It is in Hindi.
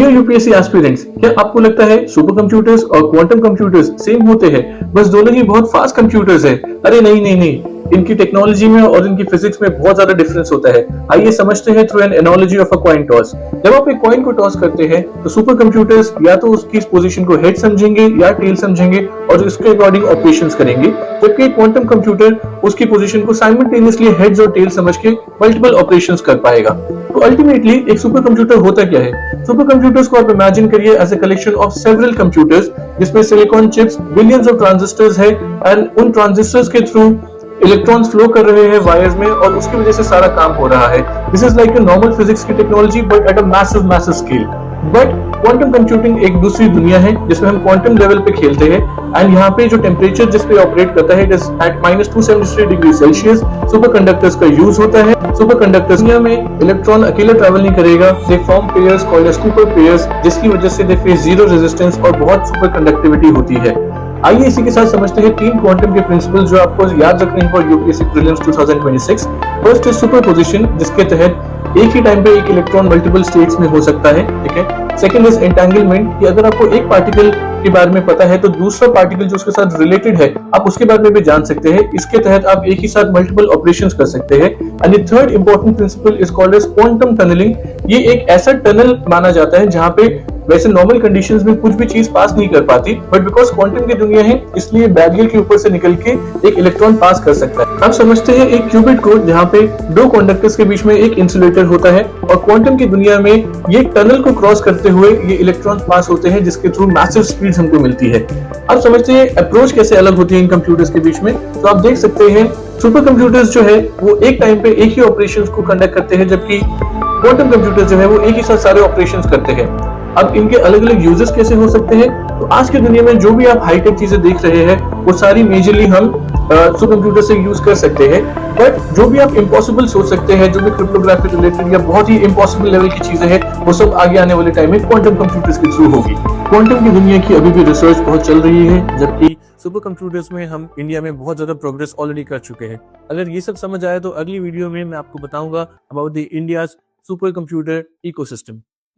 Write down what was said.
डियर यूपीएससी एस्पिरेंट्स, क्या आपको लगता है सुपर कंप्यूटर्स और क्वांटम कंप्यूटर्स सेम होते हैं, बस दोनों ही बहुत फास्ट कंप्यूटर्स हैं? अरे नहीं नहीं नहीं, इनकी टेक्नोलॉजी में और इनकी फिजिक्स में बहुत ज्यादा डिफरेंस होता है। आइए समझते हैं through an analogy of a coin toss. जब आप एक कॉइन को टॉस करते हैं तो सुपर कंप्यूटर्स या तो उसकी पोजीशन को हेड समझेंगे या टेल समझेंगे और उसके अकॉर्डिंग ऑपरेशंस करेंगे, जबकि एक क्वांटम कंप्यूटर उसकी पोजीशन को साइमल्टेनियसली हेड्स और टेल समझ के मल्टीपल ऑपरेशंस कर पाएगा। तो अल्टीमेटली एक सुपर कंप्यूटर होता क्या है? सुपर कंप्यूटर्स को आप इमेजिन करिए as a collection of several computers, जिसमें silicon chips, billions of transistors है एंड उन ट्रांजिस्टर्स के थ्रू इलेक्ट्रॉन्स फ्लो कर रहे हैं वायर्स में और उसकी वजह से सारा काम हो रहा है। This is like a normal physics की technology but at a massive scale. But quantum computing एक दूसरी दुनिया है जिसमें हम क्वांटम लेवल पे खेलते हैं एंड यहाँ पे जो टेम्परेचर जिस पे ऑपरेट करता है it is at -273 degree Celsius. Superconductors का यूज होता है। सुपर कंडक्टर्स दुनिया में इलेक्ट्रॉन अकेला ट्रैवल नहीं करेगा, they form pairs called as super pairs, जिसकी वजह से दे फेस जीरो रेजिस्टेंस और बहुत सुपर कंडक्टिविटी होती है। आइए इसी के साथ समझते हैं तीन क्वांटम के प्रिंसिपल जो आपको याद रखने हैं for UPSC prelims 2026। First is superposition, जिसके तहत एक ही टाइम पे एक इलेक्ट्रॉन मल्टीपल स्टेट्स में हो सकता है, ठीक है। सेकंड इज एंटेंगलमेंट, कि अगर आपको एक पार्टिकल के बारे में पता है तो दूसरा पार्टिकल जो उसके साथ रिलेटेड है आप उसके बारे में भी जान सकते हैं। इसके तहत आप एक ही साथ मल्टीपल ऑपरेशंस कर सकते हैं। And the third important principle is called as quantum tunnelling. ये एक ऐसा टनल माना जाता है जहां पे वैसे नॉर्मल कंडीशंस में कुछ भी चीज पास नहीं कर पाती, बट बिकॉज क्वांटम की दुनिया है इसलिए बैरियर के ऊपर से निकल के एक इलेक्ट्रॉन पास कर सकता है। अब समझते हैं एक क्यूबिट को जहाँ पे दो कंडक्टर्स के बीच में एक इंसुलेटर होता है और क्वांटम की दुनिया में ये टनल को क्रॉस करते हुए ये इलेक्ट्रॉन पास होते हैं जिसके थ्रू मैसिव स्पीड हमको मिलती है। अब समझते हैं अप्रोच कैसे अलग होती है इन कंप्यूटर्स के बीच में। तो आप देख सकते हैं सुपर कंप्यूटर्स जो है वो एक टाइम पे एक ही ऑपरेशंस को कंडक्ट करते हैं, जबकि क्वांटम कंप्यूटर्स जो है वो एक ही साथ सारे ऑपरेशंस करते हैं। अब इनके अलग अलग यूजेस कैसे हो सकते हैं? तो आज की दुनिया में जो भी आप हाईटेक चीजें देख रहे हैं वो सारी मेजरली हम सुपर कंप्यूटर से यूज कर सकते हैं। बट जो भी आप इम्पॉसिबल सोच सकते हैं, जो भी क्रिप्टोग्राफी रिलेटेड या बहुत ही इम्पॉसिबल लेवल की चीजें हैं, वो सब आगे आने वाले टाइम में क्वांटम कंप्यूटर्स के थ्रू होगी। क्वांटम की दुनिया की अभी भी रिसर्च बहुत चल रही है, जबकि सुपर कंप्यूटर्स में हम इंडिया में बहुत ज्यादा प्रोग्रेस ऑलरेडी कर चुके हैं। अगर ये सब समझ आया तो अगली वीडियो में मैं आपको बताऊंगा about the India's super computer ecosystem.